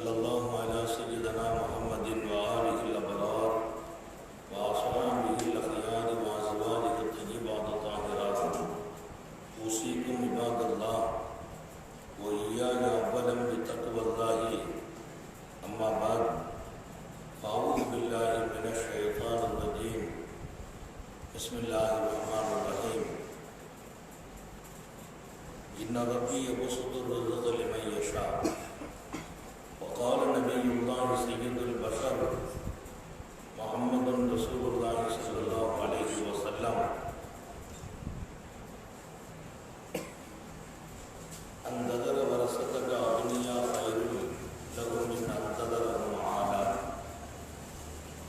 सल्लल्लाहु अला सय्यिदना मुहम्मदिन व आलिहिल अबरार व अस्हाबिहिल अखयार व अज़वाजिहित तय्यिबात ताहिरात उसीकुम इबादल्लाह व इय्या अव्वलन बितक़वल्लाहि अम्मा बाद फ़अऊज़ु बिल्लाहि मिनश शैतानिर रजीम बिस्मिल्लाहिर रहमानिर रहीम इन्ना रब्बी यबसुतुर रिज़्क़ लिमन यशा वक़ाल नबियुल्लाह सय्यिदुल बशर मुहम्मदुर रसूलुल्लाह सल्लल्लाहु अलैहि वसल्लम अंददर वरसतक दुनिया खैरुल लहु मिन अंतदरहुम आला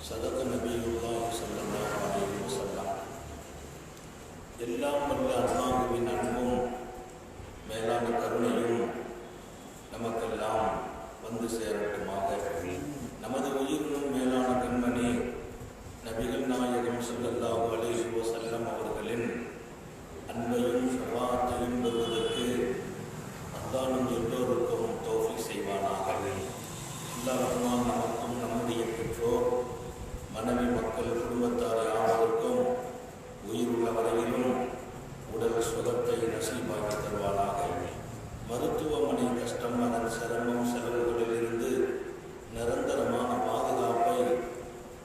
सदक़ नबियुल्लाह सल्लल्लाहु अलैहि वसल्लम எல்லாம் வல்ல அல்லாஹ்வின் அன்பும் மேலான கருணையும் நமக்கெல்லாம் வந்து சேரட்டுமாக. நமது உயிரினும் மேலான கண்மணி நபிகள் நாயகம் ஸல்லல்லாஹு அலைஹி வஸல்லம் அவர்களின் அன்பையும் ஷஃபாஅத்தையும் பெறுவதற்கு அல்லாஹ் நம் எல்லோருக்கும் தௌஃபீக் செய்வானாக. அல்லாஹ் ரஹ்மான் நமக்கும் நம்முடைய பெற்றோர் மனைவி மக்கள் குடும்பத்தார் யாவருக்கும் உயிர் உள்ள வரையிலும் உடல் சுகத்தை நசீபாக்கி தருவானாக. மருத்துவமனை கஷ்டம் அதன் சிரமம் செலவுகளிலிருந்து நிரந்தரமான பாதுகாப்பை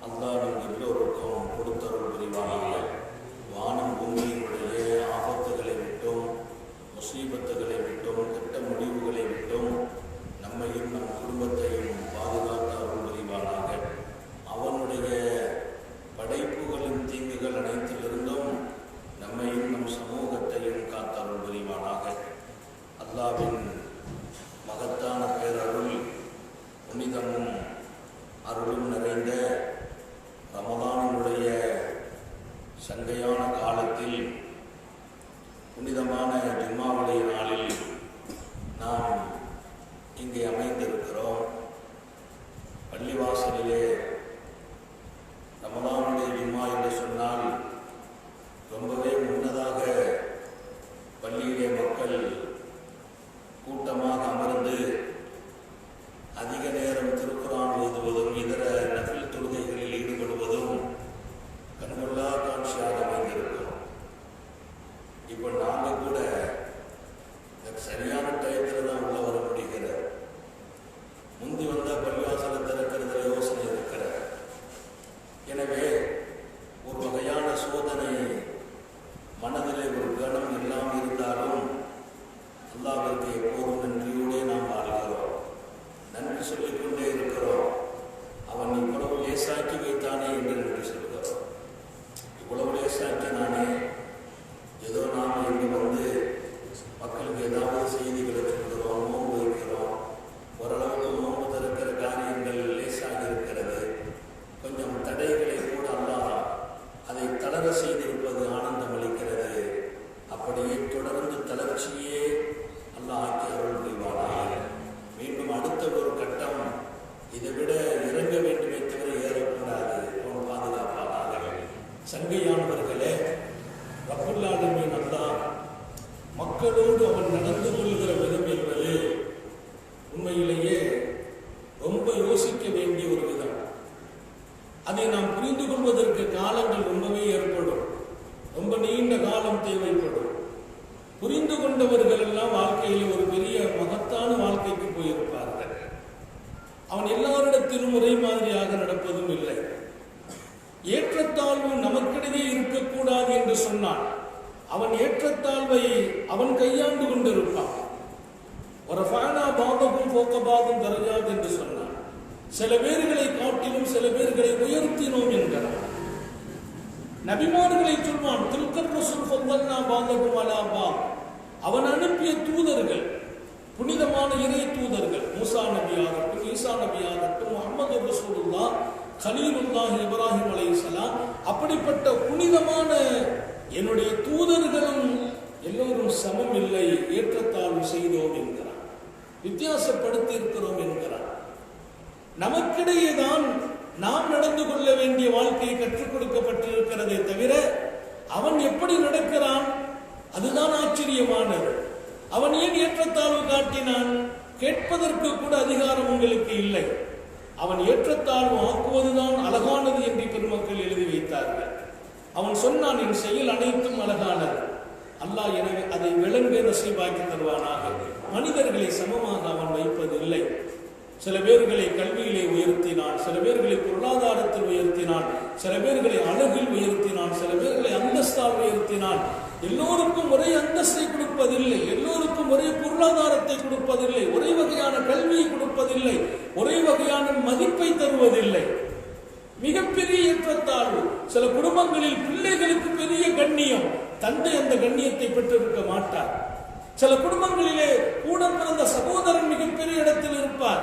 அல்லாஹ் நம் எல்லோருக்கும் கொடுத்தருள் புரிவானாக. வானம் பூமியினுடைய ஆபத்துகளை விட்டும் முசீபத்துகளை விட்டும் கெட்ட முடிவுகளை விட்டும் நம்மையும் நம் குடும்பத்தையும் பாதுகாத்து அருள் புரிவானாக. அவனுடைய படைப்புகளின் தீங்குகள் அனைத்திலிருந்தும் நம்மையும் நம் சமூகத்தையும் காத்தருள் புரிவானாக. அல்லாஹ்வின் மகத்தான பேரருள் புனிதமும் அருளும் நிறைந்த ரமலானுடைய சங்கையான காலத்தில் புனிதமான ஜும்மாவுடைய நாளில் நாம் இங்கே அமைந்திருக்கிறோம். பள்ளிவாசலிலே ரமலானுடைய ஜும்மா என்று சொன்னால் ரொம்பவே முன்னதாக பள்ளியிலே மக்கள் கூட்டமாக அமர்ந்து அதிக நேரம் திருக்குரான் ஓதுவதும் இதர நஃபில் தொழுகைகளில் ஈடுபடுவதும் கண்கொள்ளா காட்சியாக அமைந்திருக்கிறோம். இப்போ நாங்கள் கூட சரியான டயத்தில் தான் உள்ள வர முடிகிறது. முந்தி வந்தால் பள்ளிவாசலை திறக்கிறதுல யோசனை இருக்கிற. எனவே ஒரு வகையான சோதனை மனதிலே ஒரு கணம் எல்லாம் இருந்தாலும் அல்லாஹ்விற்கு எப்போதும் நன்றியோடே நாம் வாழ்கிறோம். நன்றி சொல்லிக்கொண்டே இருக்கிறோம். அவன் இவ்வளவு லேசாக்கி வைத்தானே என்று நன்றி சொல்கிறோம். இவ்வளவு லேசாக்கினானே, ஏதோ நாம் இங்கு வந்து மக்களுக்கு ஏதாவது செய்திகளை சொல்கிறோம், நோன்பு வைக்கிறோம். ஓரளவுக்கு நோன்பு திறக்கிற காரியங்கள் லேசாக இருக்கிறது. கொஞ்சம் தடைகளை கூட அல்லாஹ் அதை தளர செய்திருப்பது ஆனந்தம் அளிக்கிறது. அப்படியே தொடர்ந்து தளர்ச்சியே அல்லாஹ் ஆக்கி அருள் புரிவானாக. மீண்டும் அடுத்த ஒரு கட்டம் இதை விட இறங்க வேண்டுமே தவிர ஏறக்கூடாது. அவன் பாதுகாப்பானாக. சங்கையானவர்களே, ரப்புல் ஆலமீன் அல்லாஹ் மக்களோடு அவன் நடந்து கொள்கிற விதம் என்பது உண்மையிலேயே ரொம்ப யோசிக்க வேண்டிய ஒரு விதம். அதை நாம் புரிந்து கொள்வதற்கு காலங்கள் ரொம்பவே ஏற்படும். ரொம்ப நீண்ட காலம் தேவைப்படும். புரிந்து கொண்டவர்கள் எல்லாம் வாழ்க்கையில் ஒரு பெரிய மகத்தான வாழ்க்கைக்கு போயிருப்பார்கள். அவன் எல்லாரிடத்திலும் ஒரே மாதிரியாக நடப்பதும் இல்லை. ஏற்றத்தாழ்வு நமக்கிடையே இருக்கக்கூடாது என்று சொன்னான். அவன் ஏற்றத்தாழ்வை அவன் கையாண்டு கொண்டிருப்பான். ஒரு ஃபைனா பாதகும் போக்கபாதும் தரஜாத் என்று சொன்னான். சில பேர்களை காட்டிலும் சில பேர்களை உயர்த்தினோம் என்கிறான். நபிமார்களை சொல்வான், தில்கர் ரசூல் ஃபல்லல்னா பாதகும் அலா பாத். அவன் அனுப்பிய தூதர்கள், புனிதமான இறை தூதர்கள், மூசா நபியாகட்டும், ஈசா நபியாகட்டும், முஹம்மது ரசூலுல்லாஹ், கலீலுல்லாஹ் இப்ராஹிம் அலைஹிஸ்ஸலாம், அப்படிப்பட்ட புனிதமான என்னுடைய தூதர்களும் எல்லோரும் சமம் இல்லை, ஏற்றத்தாழ்வு செய்தோம் என்கிறான். வித்தியாசப்படுத்தி இருக்கிறோம் என்கிறான். நமக்கிடையே தான் நாம் நடந்து கொள்ள வேண்டிய வாழ்க்கையை கற்றுக் கொடுக்கப்பட்டிருக்கிறதே தவிர அவன் எப்படி நடக்கிறான் அதுதான் ஆச்சரியமானது. அவன் ஏன் ஏற்றத்தாழ்வு காட்டினான்? கேட்பதற்கு கூட அதிகாரம் உங்களுக்கு இல்லை. அவன் ஏற்றத்தாழ்வு ஆக்குவதுதான் அழகானது என்று பெருமக்கள் எழுதி வைத்தார்கள். அவன் சொன்னான், என் செயல் அனைத்தும் அழகானது. அல்லாஹ் எனவே அதை விளங்க நசீபாக்கி தருவானாக. மனிதர்களை சமமாக அவன் வைப்பதில்லை. சில பேர்களை கல்வியிலே உயர்த்தினான், சில பேர்களை பொருளாதாரத்தில் உயர்த்தினான், சில பேர்களை அழகில் உயர்த்தினான், சில பேர்களை அந்தஸ்தால் உயர்த்தினான். எல்லோருக்கும் ஒரே அந்தஸ்தை கொடுப்பதில்லை, எல்லோருக்கும் ஒரே பொருளாதாரத்தை கொடுப்பதில்லை, ஒரே வகையான கல்வியை கொடுப்பதில்லை, ஒரே வகையான மதிப்பை தருவதில்லை. மிகப்பெரிய ஏற்றத்தாழ்வு. சில குடும்பங்களில் பிள்ளைகளுக்கு பெரிய கண்ணியம், தந்தை அந்த கண்ணியத்தை பெற்றிருக்க மாட்டார். சில குடும்பங்களிலே கூட பிறந்த சகோதரன் மிகப்பெரிய இடத்தில் இருப்பார்,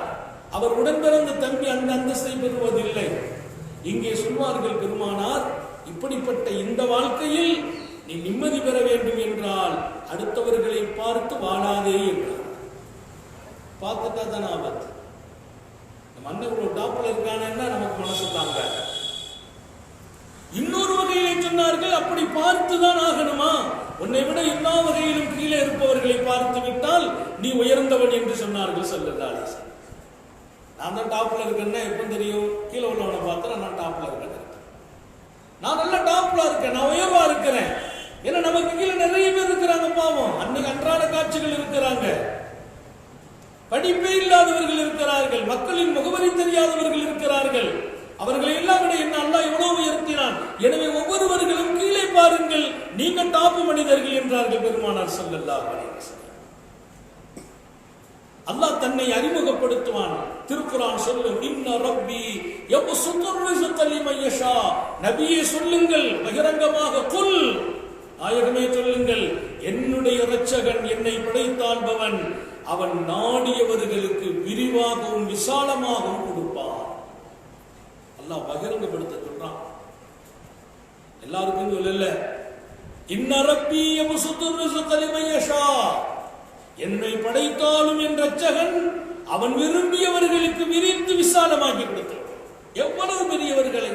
அவர் உடன் பிறந்த தம்பி அந்த அந்தஸ்தை பெறுவதில்லை. இங்கே சொல்வார்கள் பெருமானார், இப்படிப்பட்ட இந்த வாழ்க்கையில் நீ நிம்மதி பெற வேண்டும் என்றால் அடுத்தவர்களை பார்த்து வாழாதே என்றார். பார்த்துட்டா தான் ஆபத்து. மன்னர் ஒரு டாப்ல இருக்கானேன்னா நமக்கு மனசு தாங்க. இன்னொரு வகையிலே சொன்னார்கள், அப்படி பார்த்துதான் ஆகணுமா? உன்னை விட எல்லா வகையிலும் கீழே இருப்பவர்களை பார்த்து விட்டால் நீ உயர்ந்தவன் என்று சொன்னார்கள் ஸல்லல்லாஹு அலைஹி வஸல்லம். நான் தான் டாப்ல இருக்கேன்னா எப்ப தெரியும்? கீழே உள்ளவனை பார்த்தா நான் டாப்ல இருக்கேன், நான் நல்ல டாப்ல இருக்கேன், நான் உயர்வா இருக்கிறேன். ஏன்னா நமக்கு கீழே நிறைய பேர் இருக்கிறாங்க பாவம். அன்னைக்கு அன்றாட காட்சிகள் இருக்கிறாங்க, படிப்பே இல்லாதவர்கள் இருக்கிறார்கள், மக்களின் முகவரி தெரியாதவர்கள் இருக்கிறார்கள். அவர்களை எல்லாம் விட என்ன அல்லாஹ் எவ்வளவு உயர்த்தினான். எனவே ஒவ்வொருவர்களும் கீழே பாருங்கள், நீங்க டாப்பு மனிதர்கள் என்றார்கள் பெருமானார் ஸல்லல்லாஹு அலைஹி வஸல்லம். அல்லாஹ் தன்னை அறிமுகப்படுத்துவான். திருக்குர்ஆன் சொல்லும், இன்ன ரப்பி யப்சுத்துர் ரிஸ்க லிமன் யஷா. நபியே சொல்லுங்கள், பகிரங்கமாக குல், நாயகமே சொல்லுங்கள், என்னுடைய இரட்சகன் என்னை படைத்தாள்பவன், அவன் நாடியவர்களுக்கு விரிவாகவும் விசாலமாகவும் கொடுப்பான். அல்லாஹ் பகிரங்கப்படுத்த சொல்றான், எல்லாருக்கும் இல்ல. இன்ன ரப்பி யப்சுத்துர் ரிஸ்க லிமன் யஷா. என்னை படைத்தாலும் என் இரட்சகன் அவன் விரும்பியவர்களுக்கு விரித்து விசாலமாக்கி கொடுத்தான். எவ்வளவு பெரியவர்களை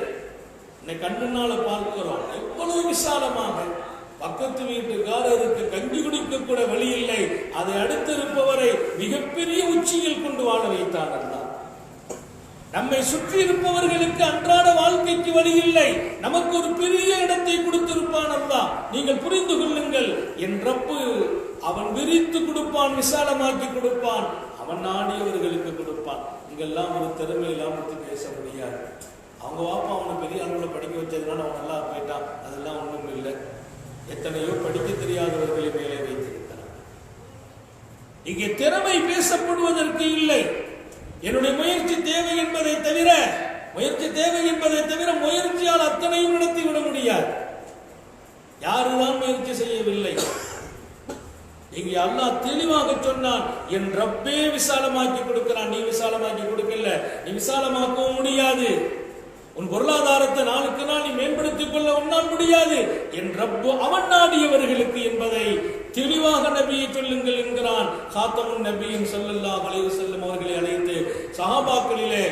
என்னை கண்ணுனால பார்க்கிறோம், எவ்வளவு விசாலமாக. பக்கத்து வீட்டுக்காரருக்கு கஞ்சி குடிக்க கூட வழி இல்லை, அதை அடுத்திருப்பவரை மிகப்பெரிய உச்சியில் கொண்டு வாழ வைத்தார். நம்மை சுற்றி இருப்பவர்களுக்கு அன்றாட வாழ்க்கைக்கு வழி இல்லை, நமக்கு ஒரு பெரிய இடத்தை கொடுத்திருப்பான் அல்லாஹ். நீங்கள் புரிந்து கொள்ளுங்கள், என் ரப்பு அவன் விரித்து கொடுப்பான், விசாலமாக்கி கொடுப்பான், அவன் நாடியவர்களுக்கு கொடுப்பான். இங்கெல்லாம் ஒரு திறமை இல்லாமல் பேச முடியாது. அவங்க வாப்பா அவனை பெரிய அளவில் படிக்க வச்சதுனால அவன் நல்லா போயிட்டான், அதெல்லாம் ஒன்றும் இல்லை. எத்தனையோ படிக்க தெரியாதவர்களை மேலே வைத்திருக்கிறார். இங்கே திறமை பேசப்படுவதற்கு இல்லை. என்னுடைய முயற்சி தேவை என்பதை தவிர முயற்சியால் அத்தனையும் நடத்தி விட முடியாது. யாருதான் முயற்சி செய்யவில்லை. இங்கே அல்லாஹ் தெளிவாக சொன்னான், என் ரப்பே விசாலமாக்கி கொடுக்கிறான், நீ விசாலமாக்கி கொடுக்கல, நீ விசாலமாக்கவும் முடியாது. உன் பொருளாதாரத்தை நாளுக்கு நாள் நீ மேம்படுத்திக் கொள்ள உன்னால் முடியாது. என் ரப்பு அவன் நாடியவர்களுக்கு என்பதை தெளிவாக நபியை சொல்லுங்கள் என்கிறான். காத்தமுன் நபியும் ஸல்லல்லாஹு அலைஹி வஸல்லம் அவர்களை அழைத்து, சஹாபாக்களிலே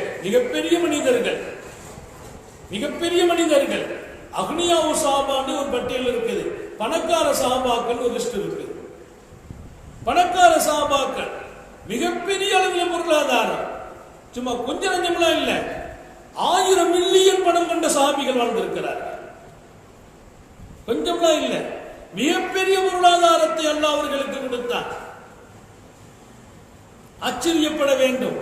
மிகப்பெரிய மனிதர்கள் அக்னியாவு சஹாபான்னு ஒரு பட்டியல் இருக்குது, பணக்கார சஹாபாக்கள் ஒரு லிஸ்ட் இருக்குது. பணக்கார சஹாபாக்கள் மிகப்பெரிய அளவில் பொருளாதாரம், சும்மா கொஞ்சம் நஞ்சம்லாம் இல்லை, 1000 மில்லியன் பணம் கொண்ட சஹாபிகள் வாழ்ந்திருக்கிறார்கள். கொஞ்சம்லாம் இல்லை, மிகப்பெரிய பொருளாதாரத்தை அல்லாஹ் அவர்களுக்கு கொடுத்தான். ஆச்சரியப்பட வேண்டும்.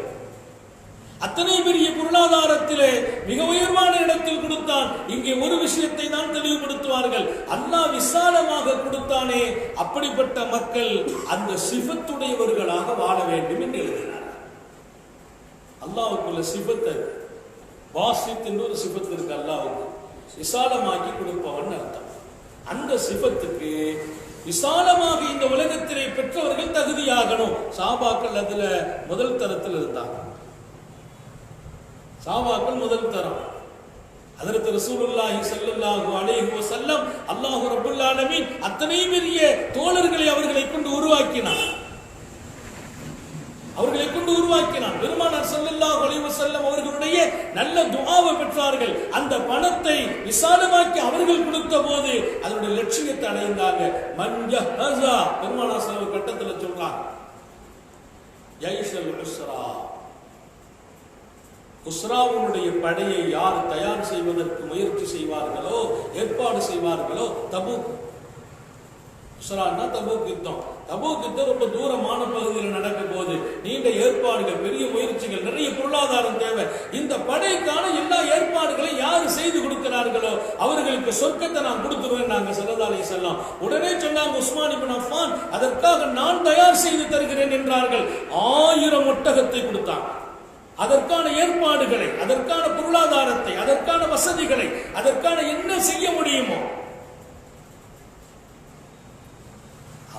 அத்தனை பெரிய பொருளாதாரத்திலே மிக உயர்வான இடத்தில் கொடுத்தான். இங்கே ஒரு விஷயத்தை தான் தெளிவுபடுத்துவார்கள், அல்லாஹ் விசாலமாக கொடுத்தானே, அப்படிப்பட்ட மக்கள் அந்த சிஃபத்துடையவர்களாக வாழ வேண்டும் என்று எழுதினார். அல்லாஹ்வுக்குள்ள சிஃபத், வாசித் என்று ஒரு சிஃபத் இருக்கு. அல்லாஹ்வுக்கு விசாலமாக்கி கொடுப்பவன் அர்த்தம். அந்த சிஃபத்துக்கு விசாலமாக இந்த உலகத்திலே பெற்றவர்கள் தகுதியாகணும். சஹாபாக்கள் அதுல முதல் தரத்தில் இருந்தாங்க. சஹாபாக்கள் முதல் தரம். ஹஜ்ரத் ரசூலுல்லாஹி ஸல்லல்லாஹு அலைஹி வஸல்லம் அல்லாஹ் ரப்பல் ஆலமீன் அத்தனை பெரிய தோழர்களை அவர்களை கொண்டு உருவாக்கினார். பெருமானார் ஸல்லல்லாஹு அலைஹி வஸல்லம் அவர்களுடைய நல்ல துஆவை பெற்றார்கள். அந்த பணத்தை விசாலமாக்கி அவர்கள் கொடுத்த போது அதனுடைய லட்சியத்தை அடைந்தாங்க. மன்ஜஹஸா பெருமானார் ஸல்லல்லாஹு கட்டத்தில் சொல்றாங்க, யைஷல் உஸ்ரா, உஸ்ராவுடைய படையை யார் தயார் செய்வதற்கு முயற்சி செய்வார்களோ, ஏற்பாடு செய்வார்களோ, தபூக், உஸ்ரான்னா தபூக் யுத்தம். தபூக் யுத்தம் ரொம்ப தூரமான பகுதியில் நடக்கும் போது நீண்ட ஏற்பாடுகள், பெரிய முயற்சிகள், நிறைய பொருளாதாரம் தேவை. இந்த படைக்கான எல்லா ஏற்பாடுகளையும் யார் செய்து கொடுக்கிறார்களோ அவர்களுக்கு சொர்க்கத்தை நான் கொடுத்துருவேன் நாங்க ஸல்லல்லாஹு அலைஹி வஸல்லம். உடனே சொன்னாங்க உஸ்மான் இப்னு அஃபான், அதற்காக நான் தயார் செய்து தருகிறேன் என்றார்கள். 1000 ஒட்டகத்தை கொடுத்தாங்க. அதற்கான ஏற்பாடுகளை, அதற்கான பொருளாதாரத்தை, அதற்கான வசதிகளை, அதற்கான என்ன செய்ய முடியுமோ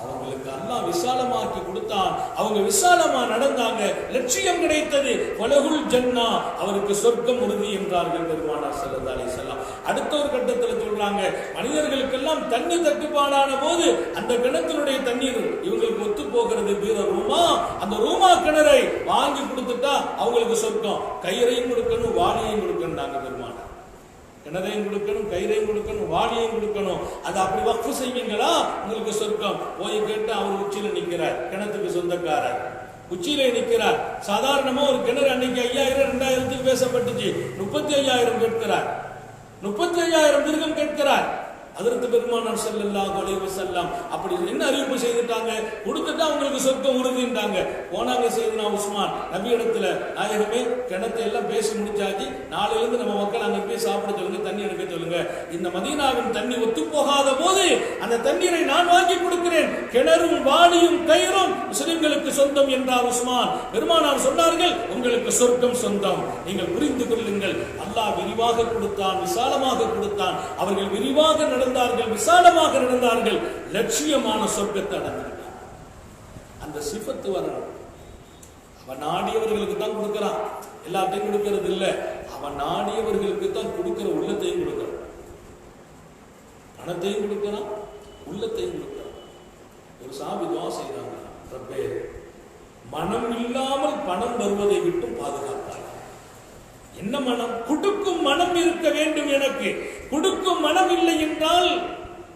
அவங்களுக்கு அல்லாஹ் விசாலமாக்கி கொடுத்தான். அவங்க விசாலமா நடந்தாங்க, லட்சியம் கிடைத்தது. வலகுல் ஜன்னா, அவருக்கு சொர்க்கம் உறுதி என்றார்கள் பெருமானார் ஸல்லல்லாஹு அலைஹி வஸல்லம். அடுத்த ஒரு கட்டத்தில் சொல்றாங்க, மனிதர்களுக்கெல்லாம் தண்ணி தட்டுப்பாடான போது அந்த கிணத்தினுடைய தண்ணீர் இவங்களுக்கு ஒத்து போகிறது பீர ரூமா, அந்த ரூமா கிணறை வாங்கி கொடுத்துட்டா அவங்களுக்கு சொர்க்கம். கயிறையும் கொடுக்கணும், வாளியையும் கொடுக்கணும்னாங்க பெருமானார். கிணறையும் கொடுக்கணும், கயிறையும் கொடுக்கணும், வாளியையும் கொடுக்கணும். அது அப்படி வக்ஃப் செய்வீங்களா உங்களுக்கு சொர்க்கம். போய் கேட்டு அவர் உச்சியில நிற்கிறார், கிணத்துக்கு சொந்தக்காரர் உச்சியிலே நிற்கிறார். சாதாரணமா ஒரு கிணறு அன்னைக்கு 5000 2000 பேசப்பட்டுச்சு, 35,000 கேட்கிறார், 35,000 திர்ஹம் கேட்கிறார். அதற்கு பெருமானார் ஸல்லல்லாஹு அலைஹி வஸல்லம் அப்படி என்ன அறிவிப்பு செய்துட்டாங்க, கொடுத்துட்டா அவங்களுக்கு சொர்க்கம் உறுதின்றாங்க. போனாங்க சையதுனா உஸ்மான் நபி இடத்துல, நாயகமே கிணத்தை எல்லாம் பேசி முடிச்சாச்சு, நாளையிலிருந்து நம்ம மக்கள் அங்க போய் சாப்பிட சொல்லுங்க, தண்ணி எடுக்க சொல்லுங்க. இந்த மதீனாவின் தண்ணி ஒத்து போகாத போது அந்த தண்ணீரை நான் வாங்கி கொடுக்கிறேன், கிணறும் வாளியும் கயிறும் முஸ்லிம்களுக்கு சொந்தம் என்றார் உஸ்மான். பெருமானார் சொன்னார்கள், உங்களுக்கு சொர்க்கம் சொந்தம், நீங்கள் புரிந்து கொள்ளுங்கள். அல்லாஹ் விரிவாக கொடுத்தான், விசாலமாக கொடுத்தான். அவர்கள் விரிவாக நடந்தார்கள், விசாலமாக நடந்தார்கள், லட்சியமான சொர்க்கத்தை அடைந்தார்கள். அந்த சிஃபத்து வரணும். அவன் நாடியவர்களுக்கு தான் கொடுக்கிறான், எல்லாத்தையும் கொடுக்கிறது இல்லை. அவன் நாடியவர்களுக்கு தான் கொடுக்கிற, உள்ளத்தையும் கொடுக்கிறான், பணத்தையும் கொடுக்கிறான், உள்ளத்தையும் கொடுக்கிறான். ஒரு சாபி துஆ செய்றாங்க, ரப்பே மனம் இல்லாமல் பணம் வருவதை விட்டு பாதுகாப்பார். என்ன மனம்? கொடுக்கும் மனம் இருக்க வேண்டும். எனக்கு கொடுக்கும் மனம் இல்லை என்றால்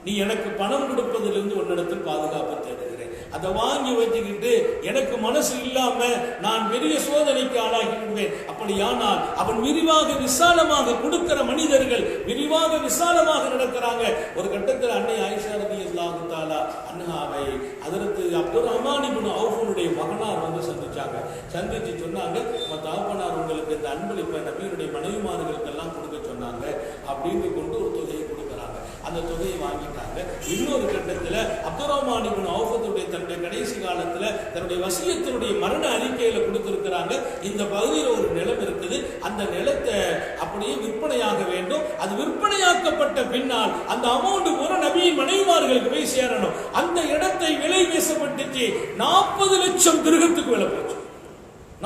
நீ எனக்கு பணம் கொடுப்பதிலிருந்து உன்னிடத்தில் பாதுகாப்பு தேடுகிறேன். அதை வாங்கி வச்சுக்கிட்டு எனக்கு மனசு இல்லாம நான் பெரிய சோதனைக்கு ஆளாகிடுவேன். அப்படியானால் அவன் விரிவாக விசாலமாக கொடுக்கிற மனிதர்கள் விரிவாக விசாலமாக நடக்கிறாங்க. ஒரு கட்டத்தில் அன்னை ஆயிஷா ரலியல்லாஹு தஆலா அன்ஹாவை ஹஜ்ரத் அப்துர் ரஹ்மான் இப்னு அவுஃபுடைய மகனார் வந்து சந்திச்சாங்க. சந்திச்சு சொன்னாங்க, தகப்பனார் உங்களுக்கு இந்த அன்பளிப்பை நபியுடைய மனைவிமார்களுக்கெல்லாம் கொடுக்க சொன்னாங்க அப்படின்னு கொண்டு ஒரு தொகையை கொடுக்குறாங்க. அந்த தொகையை வாங்கிட்டாங்க. இன்னொரு கட்டத்தில் அப்துர் ரஹ்மான் இப்னு அவுஃபுடைய தன்னுடைய கடைசி காலத்துல தன்னுடைய வசியத்தினுடைய மரண அறிக்கையில கொடுத்திருக்கிறாங்க, இந்த பகுதியில் ஒரு நிலம் இருக்குது, அந்த நிலத்தை அப்படியே விற்பனையாக வேண்டும். அது விற்பனையாக்கப்பட்ட பின்னால் அந்த அமௌண்ட் பூரா நபியின் மனைவிமார்களுக்கு போய் சேரணும். அந்த இடத்தை விலை பேசப்பட்டுச்சு, 40 லட்சம் திர்ஹத்துக்கு விலை போச்சு.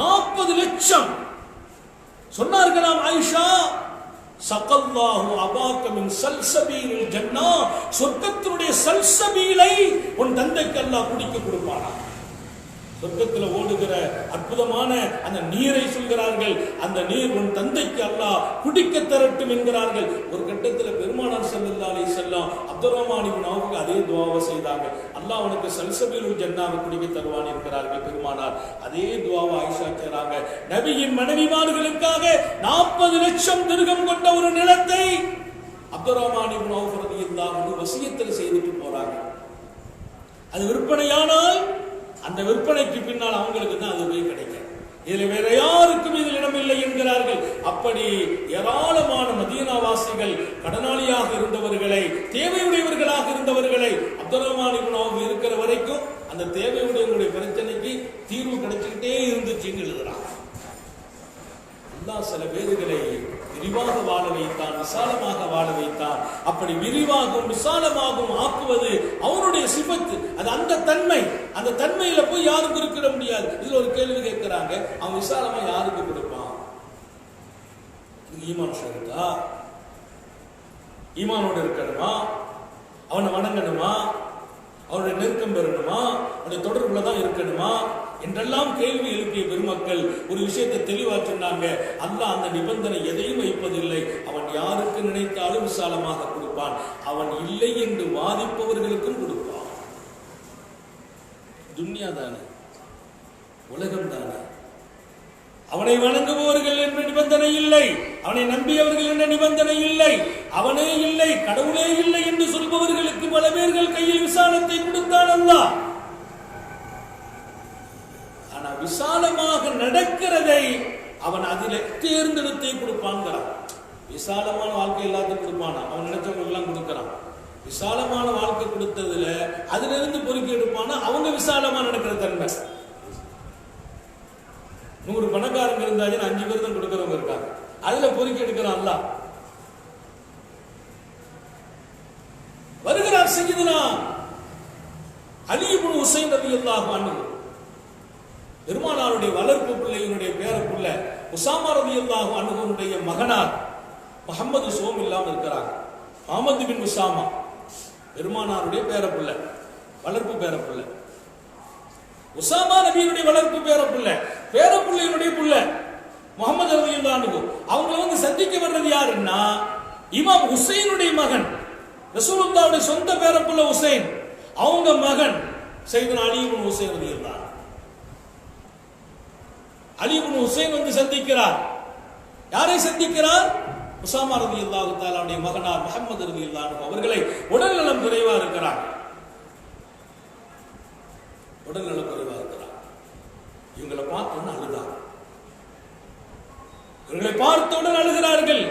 40 லட்சம். சொன்னார்களாம் ஆயிஷா, சகல்லாஹு அபாக மின் சல்சபீலில் ஜன்னா, சொர்க்கத்தினுடைய சல்சபீலை உன் தந்தைக்கு அல்லாஹ் குடிக்க கொடுப்பானா. சொர்க்கத்தில் ஓடுகிற அற்புதமான அந்த நீரை சொல்கிறார்கள், அந்த நீர் உன் தந்தைக்கு அல்லாஹ் குடிக்க தரட்டும் என்கிறார்கள். ஒரு கட்டத்தில் பெருமானார் ஸல்லல்லாஹு அலைஹி வஸல்லம் அப்துர் ரஹ்மான் இப்னு அவுஃப்க்கு அதே துஆவை செய்தாங்க, அல்லாஹ் அவனுக்கு சல்சபீலுல் ஜன்னாவை குடிக்க தருவான் என்கிறார்கள் பெருமானார். அதே துஆவை ஆயிஷா செய்றாங்க, நபியின் மனைவிமார்களுக்காக 40 லட்சம் திர்ஹம் கொண்ட ஒரு நிலத்தை அப்துர் ரஹ்மான் இப்னு அவுஃப் ரலியல்லாஹு அன்ஹு வசியத்தில் செய்துட்டு போறாங்க. அது விற்பனையானால் அந்த விற்பனைக்கு பின்னால் அவங்களுக்கு தான் அது போய் கிடைக்கும். இதில் வேற யாருக்கும் இதில் இடமில்லை என்கிறார்கள். அப்படி ஏராளமான மதீனாவாசிகள் கடனாளியாக இருந்தவர்களை, தேவையுடையவர்களாக இருந்தவர்களை அப்துர் ரஹ்மான் இப்னு அவுஃப் இருக்கிற வரைக்கும் அந்த தேவையுடையவங்களுடைய பிரச்சனைக்கு தீர்வு கிடைச்சிக்கிட்டே இருந்துச்சுன்னு எழுதுறாங்க. அல்லாஹ் சில பேர்களை விரிவாக வாழ வைத்தான், விசாலமாக வாழ வைத்தான். அப்படி விரிவாகவும் விசாலமாகவும் ஆக்குவது அவனுடைய சிபத்து, அது அந்த தன்மை. அந்த தன்மையில போய் யாரும் குறிப்பிட முடியாது. இதுல ஒரு கேள்வி கேட்கிறாங்க, அவன் விசாலமா யாருக்கு கொடுப்பான்? ஈமான் ஷரத்தா? ஈமானோட இருக்கணுமா? அவனை வணங்கணுமா? அவனுடைய நெருக்கம் பெறணுமா? அவனுடைய தொடர்புல தான் இருக்கணுமா என்றெல்லாம் கேள்வி எழுப்பிய பெருமக்கள் ஒரு விஷயத்தை தெளிவா சொன்னாங்க, அல்லாஹ் அந்த நிபந்தனை எதையும் வைப்பதில்லை. அவன் யாருக்கு நினைத்தாலும் விசாலமாக கொடுப்பான், அவன் இல்லை என்று வாதிப்பவர்களுக்கும் கொடுப்பான். துன்யா தானே, உலகம் தானே. அவனை வணங்குபவர்கள் என்ற நிபந்தனை இல்லை, அவனை நம்பியவர்கள் என்ற நிபந்தனை இல்லை, அவனே இல்லை கடவுளே இல்லை என்று சொல்பவர்களுக்கு பல பேர்கள் கையில் விசாலத்தை கொடுத்தான் அல்லாஹ். ஆனா விசாலமாக நடக்கிறதை அவன் அதில் தேர்ந்தெடுத்தே கொடுப்பான்கிறான். விசாலமான வாழ்க்கை எல்லாத்தையும் கொடுப்பான், அவன் நினைச்சவங்களுக்கு எல்லாம் கொடுக்கிறான். விசாலமான வாழ்க்கை கொடுத்ததுல அதுல இருந்து பொறுக்கி எடுப்பானா அவங்க விசாலமா நடக்கிற தன்மை. 100 பணக்காரங்க இருந்தாலும் 5 பேர் தான் கொடுக்கிறவங்க இருக்காங்க, அதுல பொறுக்கி எடுக்கிறான் அல்லாஹ். வருகிறார் சய்யிதுனா அலி இப்னு ஹுசைன் ரலியல்லாஹு அன்ஹு, பெருமானாருடைய வளர்ப்பு பிள்ளையினுடைய பேரப்புள்ள உசாமா ரலியல்லாஹு அன்ஹுடைய மகனார் முஹம்மது சோம் இல்லாம இருக்கிறாங்க. முஹம்மது பின் உசாமா பெருமானாருடைய பேரப்புள்ள, வளர்ப்பு பேரப்புள்ள. உசாமா நபியினுடைய வளர்ப்பு பேரப்புள்ள, பேரப்புள்ளையினுடைய புள்ள முஹம்மது ரலியல்லாஹு அன்ஹு. அவங்களை வந்து சந்திக்க வர்றது யாருன்னா இமாம் ஹுசைனுடைய மகன், ரசூலுல்லாஹ்வுடைய சொந்த பேரப்புள்ள ஹுசைன், அவங்க மகன் சையதுனா அலி இப்னு ஹுசைன் ரலியல்லாஹு. அலி இப்னு ஹுசைன் வந்து சந்திக்கிறார். யாரை சந்திக்கிறார்? உசாமா ரலியல்லாஹு தஆலாவுடைய மகனார் முஹம்மது ரலியல்லாஹு அன்ஹு அவர்களை. உடல்நலம் குறைவா இருக்கிறார், உடல்நலம் குறைவா இருக்கிறார். இவங்களை பார்த்தோன்னு அழுதார், இவங்களை பார்த்தவுடன் அழுகிறார்கள்.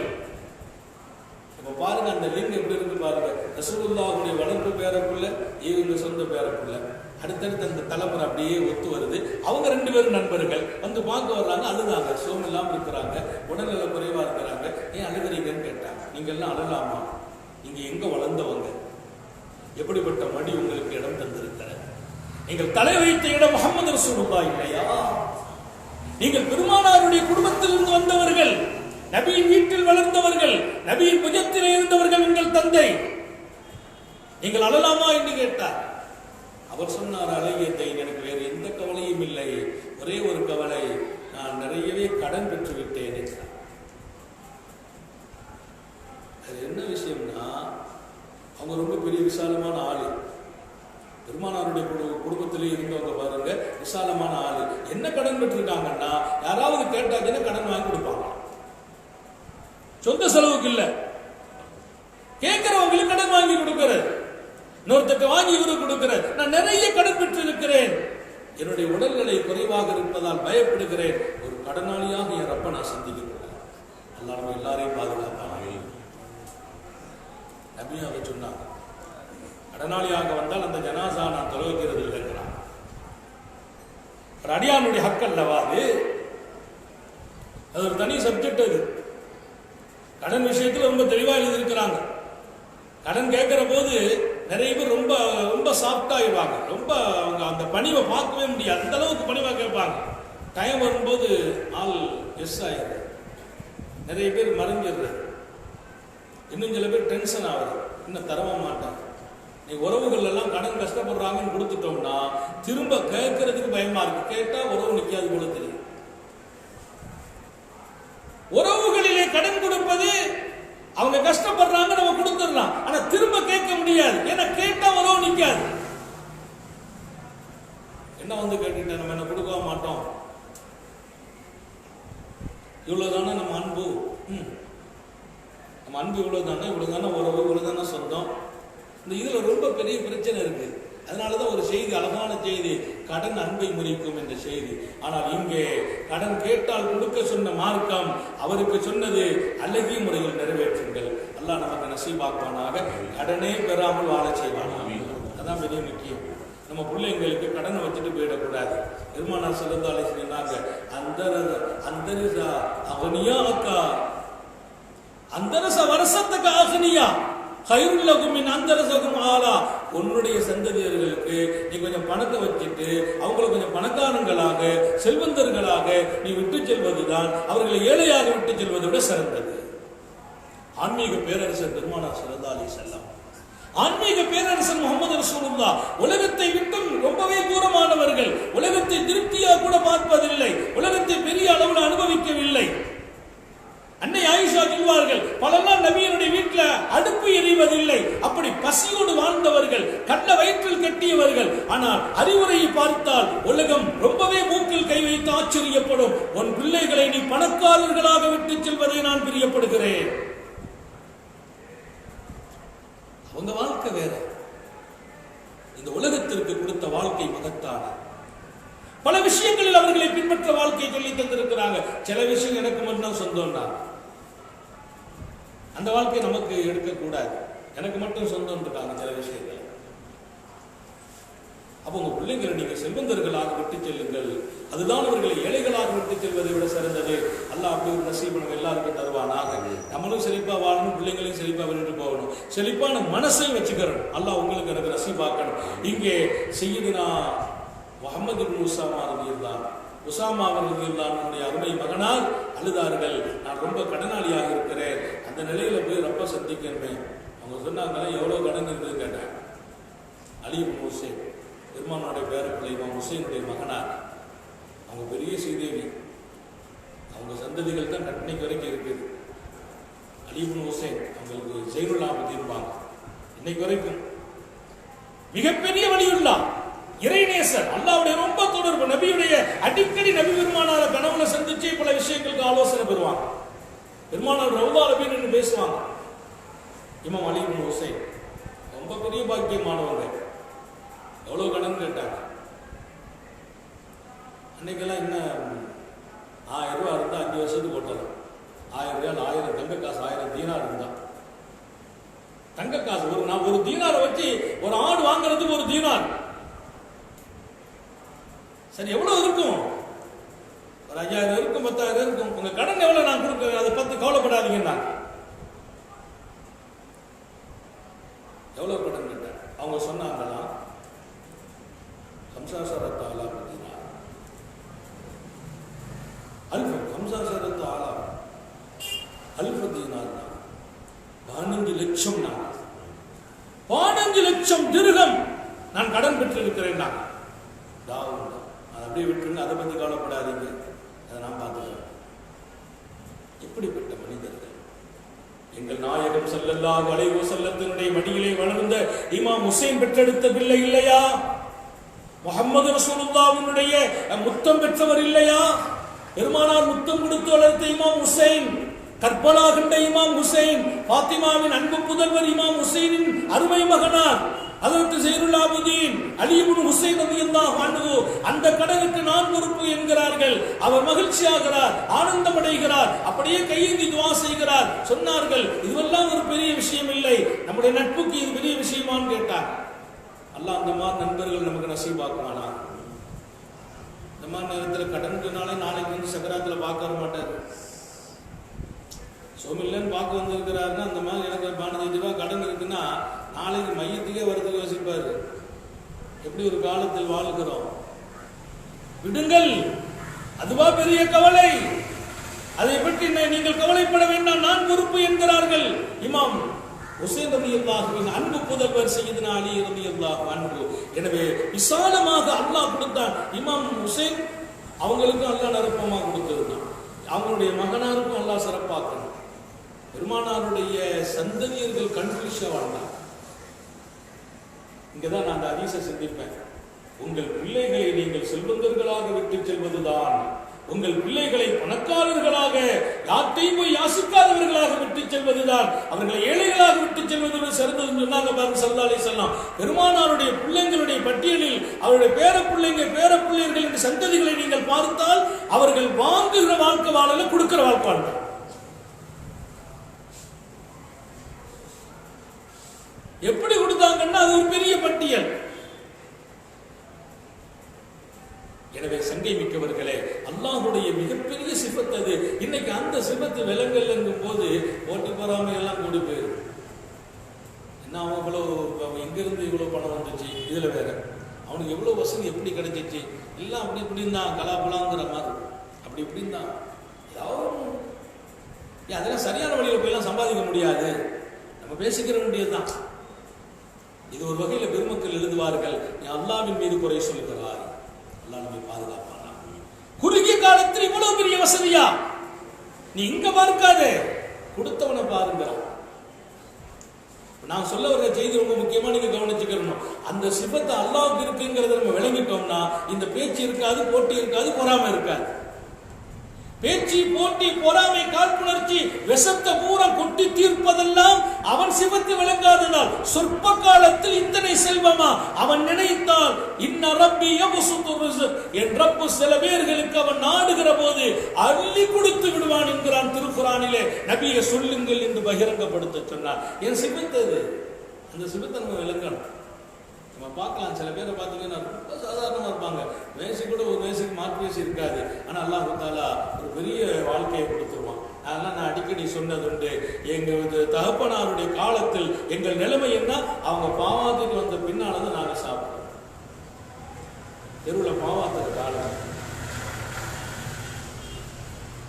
இப்ப பாருங்க அந்த லிங்க் எப்படி இருக்கு பாருங்க. ரசூலுல்லாஹ்வுடைய வளர்ப்பு பேரப்புள்ள, இவங்க சொந்த பேரப்புள்ள, அடுத்தடுத்து அந்த தலைமுறை அப்படியே ஒத்து வருது. அவங்க 2 பேரும் நண்பர்கள் வந்து பார்க்க வர்றாங்க, அழுதாங்க, சோம் இல்லாம இருக்கிறாங்க, உடல்நல குறைவா இருக்கிறாங்க. ஏன் அழுகிறீங்கன்னு கேட்டாங்க. நீங்க எல்லாம் அழலாமா? நீங்க எங்க வளர்ந்தவங்க? எப்படிப்பட்ட மடி உங்களுக்கு இடம் தந்திருக்கிற? நீங்கள் தலை வைத்த இடம் முஹம்மது ரசூலுல்லாஹ் இல்லையா? நீங்கள் பெருமானாருடைய குடும்பத்திலிருந்து வந்தவர்கள், நபியின் வீட்டில் வளர்ந்தவர்கள், நபியின் புஜத்திலே இருந்தவர்கள் உங்கள் தந்தை. நீங்கள் அழலாமா என்று கேட்டார். அவர் சொன்னார், அழகியத்தை எனக்கு வேறு எந்த கவலையும் இல்லை, ஒரே ஒரு கவலை, நான் நிறையவே கடன் பெற்று விட்டேன் என்றார். அது என்ன விஷயம்னா அவங்க ரொம்ப பெரிய விசாலமான ஆளு, பெருமானாருடைய குடும்பத்திலே இருந்தவங்க பாருங்க, விசாலமான ஆளு. என்ன கடன் பெற்றிருக்காங்கன்னா யாராவது கேட்டாச்சுன்னா கடன் வாங்கி கொடுப்பாங்க, சொந்த செலவுக்கு இல்ல, கேட்கிறவங்களுக்கு கடன் வாங்கி கொடுக்கிறது, இன்னொருத்தருக்கு வாங்கி இவரு கொடுக்கிறது. நான் நிறைய கடன் பெற்று இருக்கிறேன், என்னுடைய உடல்நிலை குறைவாக இருப்பதால் பயப்படுகிறேன், ஒரு கடனாளியாக என் ரப்ப நான் சந்திக்கிறேன். அல்லாஹ் நம்ம எல்லாரையும் பாதுகாப்பான நபியாக சொன்னாங்க. கடனாளியாக வந்தால் அந்த ஜனாசா நான் தொலைக்கிறது இல்லைங்கிறான். ஒரு அடியானுடைய ஹக் அல்லவா அது? அது ஒரு தனி சப்ஜெக்ட். அது கடன் விஷயத்தில் ரொம்ப தெளிவா எழுதியிருக்கிறாங்க. கடன் கேட்கிற போது நிறைய பேர் ரொம்ப ரொம்ப சாஃப்ட் ஆயிடுவாங்க, ரொம்ப அவங்க அந்த பணிவை பார்க்கவே முடியாது, அந்த அளவுக்கு பணிவா கேட்பாங்க. டைம் வரும்போது ஆள் எஸ் ஆயிடுது, நிறைய பேர் மறைஞ்சிடுறது, இன்னும் சில பேர் டென்ஷன் ஆகுது, இன்னும் தரவ மாட்டாங்க. நீ உறவுகள் எல்லாம் கடன் கஷ்டப்படுறாங்கன்னு கொடுத்துட்டோம்னா திரும்ப கேட்கறதுக்கு பயமா இருக்கு, கேட்டா உறவு நிக்காது போல தெரியும். உறவுகளிலே கடன் கொடுப்பது, அவங்க கஷ்டப்படுறாங்க நம்ம கொடுத்துடலாம், ஆனா திரும்ப கேட்க முடியாது, ஏன்னா கேட்டா உறவு நிக்காது. என்ன வந்து கேட்டுட்டேன், நம்ம என்ன கொடுக்க மாட்டோம், இவ்வளவுதானே நம்ம அன்பு, நம்ம அன்பு இவ்வளவுதானே, இவ்வளவுதானே உறவு, இவ்வளவுதானே சொந்தம். இந்த இதுல ரொம்ப பெரிய பிரச்சனை இருக்கு. அதனாலதான் ஒரு செய்தி, அழகான செய்தி, கடன் அன்பை முறிக்கும் என்ற செய்தி. ஆனால் இங்கே கடன் கேட்டால் கொடுக்க சொன்ன மார்க்கம் அவருக்கு சொன்னது அழகிய முறையில் நிறைவேற்றுங்கள். அல்லாஹ் நமக்கு நசீபாக்குவானாக, கடனே பெறாமல் வாழ செய்வானாக. அதான் பெரிய முக்கியம். நம்ம பிள்ளைங்களுக்கு கடனை வச்சுட்டு போயிடக்கூடாது. பெருமானார் ஸல்லல்லாஹு அலைஹி வஸல்லம் சொன்னாங்க, அந்தரஸா அக்னியா அக்கா அந்தரஸ வரசத்தக அக்னியா கைருல் லகும் மின் அந்தரஸகும் ஆலா. உன்னுடைய சந்ததியர்களுக்கு நீ கொஞ்சம் பணத்தை வச்சுட்டு அவங்களை கொஞ்சம் பணக்காரங்களாக செல்வந்தர்களாக நீ விட்டு செல்வதுதான் அவர்களை ஏழையாக விட்டு செல்வதை விட சிறந்தது. ஆன்மீக பேரரசர் பெருமானார் ஸல்லல்லாஹு அலைஹி வஸல்லம், ஆன்மீக பேரரசர் முஹம்மது ரசூலுல்லாஹ் உலகத்தை விட்டும் ரொம்பவே தூரமானவர்கள், உலகத்தை திருப்தியா கூட பார்ப்பதில்லை, உலகத்தை பெரிய அளவில் அனுபவிக்கவில்லை. அன்னை ஆயிஷா சொல்வார்கள், பல நாள் நபியினுடைய வீட்டில் அடுப்பு எரிவதில்லை, அப்படி பசியோடு வாழ்ந்தவர்கள், கண்ட வயிற்றில் கட்டியவர்கள். ஆனால் அறிவுரையை பார்த்தால் உலகம் ரொம்பவே மூக்க உலகத்தில் கை வைத்து ஆச்சரியப்படும். உன் பிள்ளைகளை நீ பணக்காரர்களாக விட்டு செல்வதை நான் பிரியப்படுகிறேன். அவங்க வாழ்க்கை வேற, இந்த உலகத்திற்கு கொடுத்த வாழ்க்கை மகத்தான. பல விஷயங்களில் அவர்களை பின்பற்ற வாழ்க்கையை சொல்லி தந்திருக்கிறாங்க. சில விஷயம் எனக்கு மட்டும் சொந்தம் தான், அந்த வாழ்க்கையை நமக்கு எடுக்கக்கூடாது. எனக்கு மட்டும் சொந்தம் இருக்காங்க சில விஷயங்கள். அப்போ உங்க பிள்ளைங்களை நீங்க செல்வந்தர்களாக விட்டு செல்லுங்கள். அதுதான் அவர்களை ஏழைகளாக விட்டு செல்வதை விட சிறந்தது. அல்லாஹ் அப்படி ஒரு நசீபு நம்ம எல்லாருக்கும் தருவானாக. நம்மளும் செழிப்பா வாழணும், பிள்ளைங்களையும் செழிப்பா விட்டு போகணும். செழிப்பான மனசை வச்சுக்கிறோம். அல்லாஹ் உங்களுக்கு எனக்கு நசீபாக்கணும். இங்கே சையதுனா முஹம்மது இப்னு உஸாமா ரலியல்லாஹு உஸாமா ரலியல்லாஹு அருமை மகனார் அழுதார்கள். நான் ரொம்ப கடனாளியாக இருக்கிறேன், அந்த நிலையில போய் ரொம்ப சந்திக்கிறேன். அவங்க சொன்னாங்க, எவ்வளவு கடன் இருக்குதுன்னு கேட்டேன். அலி இப்னு ஹுசைன் பெருமானுடைய பேரப்பிள்ளை இமாம் ஹுசைனுடைய மகனார். அவங்க பெரிய ஸ்ரீதேவி, அவங்க சந்ததிகள் தான் கட்டணைக்கு வரைக்கும் இருக்குது. அலி இப்னு ஹுசைன் அவங்களுக்கு ஜெயினுல் ஆபிதீன்பாங்க. இன்னைக்கு வரைக்கும் மிகப்பெரிய வலியுல்லா, இறைநேசர், அல்லாஹ்வுடைய ரொம்ப தொடர்பு. நபியுடைய அடிக்கடி நபி பெருமானார கனவுல சந்திச்சு பல விஷயங்களுக்கு ஆலோசனை பெறுவாங்க. பெருமானார் ரவுதா நபின்னு பேசுவாங்க. இமாம் அலி இப்னு ஹுசைன் ரொம்ப பெரிய பாக்கியமானவங்க. எவ்வளவு கடன் கேட்டாங்க. அன்னைக்கெல்லாம் என்ன 1000 ரூபா இருந்தா 5 வருஷத்துக்கு ஓட்டலாம். 1000 ரூபாய் 1000 தங்க காசு 1000 தீனார் இருந்தா தங்க காசு ஒரு தீனாரை வச்சு ஒரு ஆடு வாங்குறதுக்கு ஒரு தீனார். சரி, எவ்வளவு இருக்கும்? ஒரு 5000 இருக்கும், 10,000 இருக்கும். உங்க கடன் எவ்வளவு நான் கொடுக்க, அதை பத்தி கவலைப்படாதீங்கன்னா. எவ்வளவு கடன் கேட்டாங்க. அவங்க சொன்னாங்களா, ஹம்சாசரத்து ஆலா பத்தினா அல்ஃப ஹம்சாசரத்து ஆலா அல்ஃப தீனார் 15 லட்சம், நான் 15 லட்சம் திர்ஹம் நான் கடன் பெற்றிருக்கிறேன். நான் அதை அப்படியே விட்டுருங்க, அதை பத்தி கவலைப்படாதீங்க, அதை நான் பார்த்துக்கிறேன். எப்படிப்பட்ட மனிதர்கள்! எங்கள் நாயகம் ஸல்லல்லாஹு அலைஹி வஸல்லத்தினுடைய மடியிலே வளர்ந்த இமாம் ஹுசைன் பெற்றெடுத்த பிள்ளை இல்லையா? முஹம்மது ரசூலுல்லாஹ்வினுடைய முத்தம் பெற்றவர் இல்லையா? பெருமானார் முத்தம் கொடுத்து வளர்த்த இமாம் ஹுசைன், கர்பலா கண்ட இமாம் ஹுசைன், பாத்திமாவின் அன்பு புதல்வர் இமாம் ஹுசைனின் அருமை மகனார் ஹஜ்ரத் ஸைனுல் ஆபிதீன் அலி இப்னு ஹுசைன் ரலியல்லாஹு அன்ஹு. அந்த கடனுக்கு நான் பொறுப்பு என்கிறார்கள். அவர் மகிழ்ச்சி ஆகிறார், ஆனந்தம் அடைகிறார், அப்படியே கையேந்தி துஆ செய்கிறார். சொன்னார்கள், இதுவெல்லாம் ஒரு பெரிய விஷயம் இல்லை, நம்முடைய நட்புக்கு இது பெரிய விஷயமான்னு கேட்டார். அல்லாஹ் அந்த மாதிரி நண்பர்கள் நமக்கு நசீபாக்குவானா? இந்த மாதிரி நேரத்தில் கடனுக்குனாலே நாளைக்கு வந்து சக்கராத்தில் பார்க்க வர மாட்டார். சோமில்லன்னு பார்க்க வந்திருக்கிறாருன்னா, அந்த மாதிரி எனக்கு 15 ரூபாய் கடன் இருக்குன்னா நாளைக்கு மையத்துக்கே வரதுக்கு யோசிப்பார். எப்படி ஒரு காலத்தில் வாழ்கிறோம். விடுங்கள், அதுவா பெரிய கவலை. அதை பற்றி நீங்கள் கவலைப்பட வேண்டாம், நான் பொறுப்பு என்கிறார்கள் இமாம் ஹுசைன் ரலியல்லாஹுவின் அன்பு புதல்வர் சையதுனா அலி ரலியல்லாஹு அன்ஹு. எனவே விசாலமாக அல்லாஹ் கொடுத்தான். இமாம் ஹுசைன் அவங்களுக்கும் அல்லாஹ் நிரப்பமாக கொடுத்திருந்தான். அவங்களுடைய மகனாருக்கும் அல்லாஹ் சிறப்பாக்கணும். பெருமானாருடைய சந்ததியர்கள் கன்ஃபியூஷா வாழ்ந்தார். இங்கதான் நான் அந்த ஹதீஸை சிந்திப்பேன். உங்கள் பிள்ளைகளை நீங்கள் செல்வந்தர்களாக விட்டு செல்வதுதான், உங்கள் பிள்ளைகளை பணக்காரர்களாக யார்த்தையும் போய் யாசிக்காதவர்களாக விட்டு செல்வதுதான், அவர்களை ஏழைகளாக விட்டு செல்வது சிறந்தது சொன்னாங்க பாருங்க ஸல்லல்லாஹு அலைஹி வஸல்லம். பெருமானாருடைய பிள்ளைங்களுடைய பட்டியலில் அவருடைய பேரப்பிள்ளைங்க பேரப்பிள்ளைகளின் சந்ததிகளை நீங்கள் பார்த்தால் அவர்கள் வாங்குகிற வாழ்க்கை வாழல, கொடுக்கிற வாழ்க்கை வாழ்க்கை. எப்படி கொடுத்தாங்கன்னா அது ஒரு பெரிய பட்டியல். எனவே சங்கை மிக்கவர்களே, அல்லாஹ்வுடைய மிகப்பெரிய சிஃபத் அது. இன்னைக்கு அந்த சிஃபத்து விலங்கல் என்கும் போது போட்டி பொறாமை எல்லாம் கூடி போயிரு. என்ன அவன் இவ்வளவு எங்கிருந்து இவ்வளவு பணம் வந்துச்சு, இதுல வேற அவனுக்கு எவ்வளவு வசதி எப்படி கிடைச்சிச்சு, எல்லாம் அப்படி இப்படின்னு தான் கலாபலாங்கிற மாதிரி அப்படி இப்படின்னு தான். அதெல்லாம் சரியான வழியில போயெல்லாம் சம்பாதிக்க முடியாது, நம்ம பேசிக்கிற வேண்டியதுதான். இது ஒரு வகையில பெருமக்கள் எழுதுவார்கள், நீ அல்லாஹ்வின் மீது குறை சொல்லுகிறாய், அல்லாஹ் நம்மை பாதுகாப்பானா. குறுகிய காலத்தில் இவ்வளவு பெரிய வசதியா? நீ இங்க பார்க்காதே, கொடுத்தவனை பாருங்க. நான் சொல்ல வர செய்தி ரொம்ப முக்கியமா நீங்க கவனிச்சுக்கணும். அந்த சிபத்தை அல்லாஹ்வுக்கு இருக்குங்கிறத நம்ம விளங்கிட்டோம்னா இந்த பேச்சு இருக்காது, போட்டி இருக்காது, பொறாமை இருக்காது. பேச்சு, போட்டி, பொறாமை, காழ்ப்புணர்ச்சி, விஷத்தை பூரா கொட்டி தீர்ப்பதெல்லாம் அவன் சிவத்து விளங்காததால். சொற்ப காலத்தில் இத்தனை செல்வமா அவன் நினைத்தால் இன்ன ரப்பி யபசுத்து ரிஸ்க், என் ரப்பு சில பேர்களுக்கு அவன் நாடுகிற போது அள்ளி கொடுத்து விடுவான் என்கிறான் திருக்குர்ஆனிலே. நபியை சொல்லுங்கள் என்று பகிரங்கப்படுத்த சொன்னார். என் சிபத்தது, அந்த சிபத்தை நம்ம விளங்கணும். நம்ம பார்க்கலாம், சில பேரை பார்த்தீங்கன்னா ரொம்ப சாதாரணமாக இருப்பாங்க, வயசு கூட ஒரு வயசுக்கு மாற்று வயசு இருக்காது. ஆனால் அல்லாஹ் தஆலா ஒரு பெரிய வாழ்க்கையை கொடுத்துருவான். அதெல்லாம் நான் அடிக்கடி சொன்னதுண்டு, எங்கள் தகப்பனாருடைய காலத்தில் எங்கள் நிலைமை என்ன, அவங்க பாவாத்துக்கு வந்த பின்னால தான் நாங்கள் சாப்பிடுவோம். தெருவில் பாவாத்துற காலம்,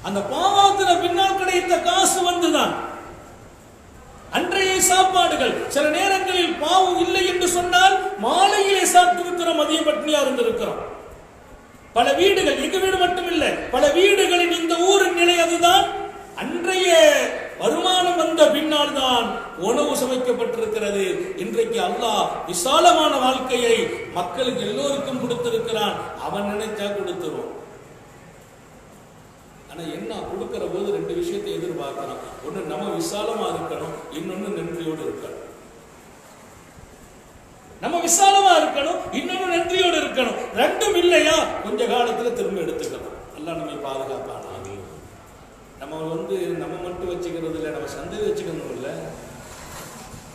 அந்த பாவாத்துற பின்னால் கிடைத்த காசு வந்துதான் அன்றைய சாப்பாடுகள். சில நேரங்களில் பாவம் இல்லை என்று சொன்னால் மாலையிலே சாப்பிட்டு இருக்கிறோம், மதிய பட்டினியா இருந்திருக்கிறோம். பல வீடுகள், எங்க வீடு மட்டும் இல்லை, பல வீடுகளின் இந்த ஊரின் நிலை அதுதான். அன்றைய வருமானம் வந்த பின்னால் தான் உணவு சமைக்கப்பட்டிருக்கிறது. இன்றைக்கு அல்லாஹ் விசாலமான வாழ்க்கையை மக்களுக்கு எல்லோருக்கும் கொடுத்திருக்கிறான். அவன் நினைச்சா கொடுத்துருவோம். ஆனா என்ன, கொடுக்கிற போது ரெண்டு விஷயத்தை எதிர்பார்க்கணும். ஒண்ணு நம்ம விசாலமா இருக்கணும், இன்னொன்னு நன்றியோடு இருக்கணும். நம்ம விசாலமா இருக்கணும், இன்னொன்னு நன்றியோடு இருக்கணும். ரெண்டும் இல்லையா கொஞ்ச காலத்துல திரும்ப எடுத்துக்கணும். அல்லாஹ் நம்மை பாதுகாப்பான. நம்ம நம்ம மட்டும் வச்சுக்கிறது இல்லை, நம்ம சந்ததி வச்சுக்கணும் இல்லை.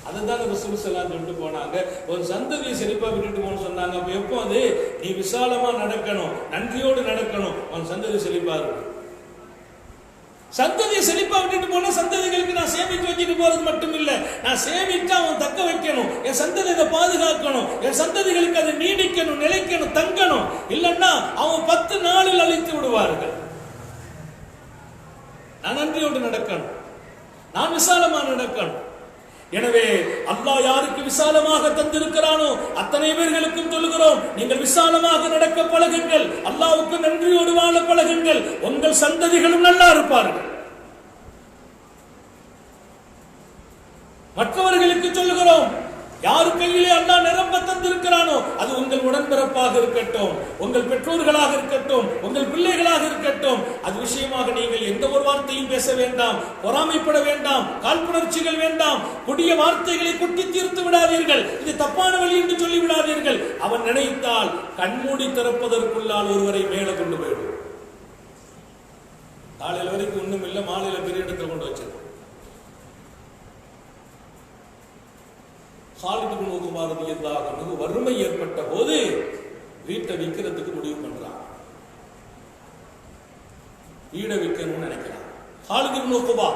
அதுதான் ரசூல் ஸல்லல்லாஹு சொல்லிட்டு போனாங்க, ஒரு சந்ததியை செழிப்பா விட்டுட்டு போன்னு சொன்னாங்க. அப்ப எப்போ அது, நீ விசாலமா நடக்கணும், நன்றியோடு நடக்கணும், உன் சந்ததி செழிப்பா இருக்கும். சந்ததியை செழிப்பா விட்டுட்டு போனா சந்ததிகளுக்கு நான் சேமித்து வச்சுட்டு போறது மட்டும் இல்ல, நான் சேமிச்சா அவன் தக்க வைக்கணும், என் சந்ததி அதை பாதுகாக்கணும், என் சந்ததிகளுக்கு அதை நீடிக்கணும், நிலைக்கணும், தங்கணும். இல்லைன்னா அவன் 10 நாளில் அழித்து விடுவார்கள். நான் நன்றியோடு நடக்கணும், நான் விசாலமா நடக்கணும். எனவே அல்லாஹ் யாருக்கு விசாலமாக தந்திருக்கிறானோ அத்தனை பேர்களுக்கும் சொல்கிறோம், நீங்கள் விசாலமாக நடக்க பழகுங்கள், அல்லாஹ்வுக்கு நன்றியோடு வாழ பழகுங்கள், உங்கள் சந்ததிகளும் நல்லா இருப்பார்கள். மற்றவர்களுக்கு சொல்கிறோம், யார் கையிலே அல்லாஹ் நிரம்ப தந்திருக்கிறானோ அது உங்கள் உடன்பிறப்பாக இருக்கட்டும், உங்கள் பெற்றோர்களாக இருக்கட்டும், உங்கள் பிள்ளைகளாக இருக்கட்டும், அது விஷயமாக நீங்கள் எந்த ஒரு வார்த்தையும் பேச வேண்டாம், பொறாமைப்பட வேண்டாம், காழ்ப்புணர்ச்சிகள் வேண்டாம், கொடிய வார்த்தைகளை கொட்டி தீர்த்து விடாதீர்கள், இது தப்பான வழி என்று சொல்லி விடாதீர்கள். அவன் நினைத்தால் கண்மூடி திறப்பதற்குள்ளால் ஒருவரை மேலே கொண்டு போயிடும். காலையில் வரைக்கும் ஒண்ணும் இல்லை, மாலையில பெரிய இடத்துல கொண்டு வச்சிருக்கோம். காலித் இப்னு உக்பா ரலியல்லாஹு அன்ஹு வறுமை ஏற்பட்ட போது வீட்டை விற்கிறதுக்கு முடிவு பண்றான். வீடை விற்கணும்னு நினைக்கிறான். காலித் இப்னு உக்பா,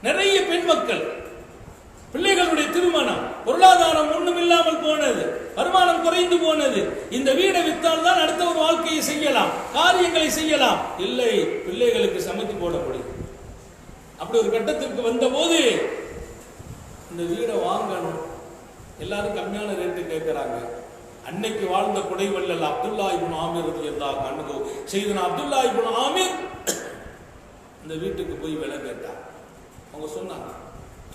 நிறைய பெண் மக்கள், பிள்ளைகளுடைய திருமணம், பொருளாதாரம் ஒண்ணும் இல்லாமல் போனது, வருமானம் குறைந்து போனது. இந்த வீடை வித்தால் தான் அடுத்த ஒரு வாழ்க்கையை செய்யலாம், காரியங்களை செய்யலாம். இல்லை, பிள்ளைகளுக்கு சமைத்து போட முடியும். அப்படி ஒரு கட்டத்திற்கு வந்த போது இந்த வீடை வாங்கணும், எல்லாரும் கம்மியான ரேட்டு கேட்கிறாங்க. அன்னைக்கு வாழ்ந்த குடைவள்ளல் அப்துல்லா இப்னு ஆமிர் ரலியல்லாஹு அன்ஹு, சையதுனா அப்துல்லா இப்னு ஆமிர் இந்த வீட்டுக்கு போய் விலை கேட்டார். அவங்க சொன்னாங்க